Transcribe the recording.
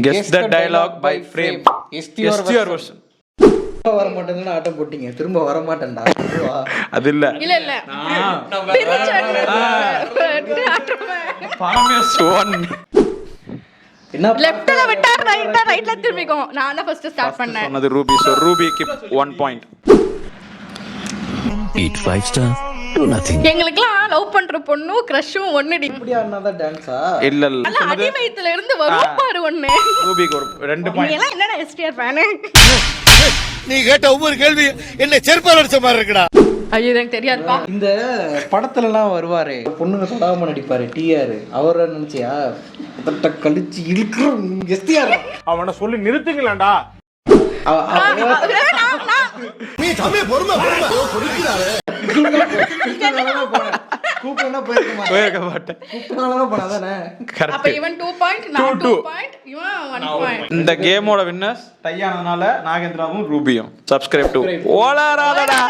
Guess the dialogue by frame. Guess your version. வர மாட்டேன்னு ஆட்டம் போட்டீங்க, திரும்ப வர மாட்டேன்டா. அது இல்ல இல்ல பரமேஸ் ஒன். என்ன லெஃப்ட்ல விட்டா ரைட்ல திரும்பிக்கோ. நான் தான் ஃபர்ஸ்ட் ஸ்டார்ட் பண்ணேன். சொன்னது ரூபி. சோ ரூபிக்கு 1 point. Eat 5 star, do nothing. எங்களுக்குலாம் லவ் பண்ற பொண்ணு கிரஷும் ஒண்ணுடி. இப்படி ஆனாதான் டான்ஸா? இல்ல இல்ல நல்ல அடி வயித்துல இருந்து வரும் பாரு ஒண்ணு. ரூபிக்கு ஒரு 2 நீ பாயிண்ட். எல்லாம் என்னடா எஸ்டிஆர் ஃபேன்? நீ கேட்ட ஒவ்வொரு கேள்வி என்ன செருப்பால அடிச்ச மாதிரி இருக்குடா. ஐயோ எனக்கு தெரியாதுப்பா. இந்த படத்துல எல்லாம் வருவாரு, பொண்ணுங்க தொடாம நடிப்பாரு டிஆர். அவரை நினைச்சியா? தட்ட கழிச்சு இழுக்கிறோம். எஸ்டிஆர் அவனை சொல்லி நிறுத்துங்களேன்டா. நீ தமிழ் பொறுமை பொறுக்கிறாரு. கூப்பிட்டா போயிருக்க போயிருக்க மாட்டேன். கூப்பிட்டாலும் போனாதானே. அப்ப கரெக்ட். இவன் 2 பாயிண்ட், நான் 2 பாயிண்ட், இவன் 1 பாயிண்ட். இந்த கேமோட வின்னர்ஸ் டை ஆனதுனால நாகேந்திராவும் ரூபியும். சப்ஸ்கிரைப் டு ஓலா ராதடா.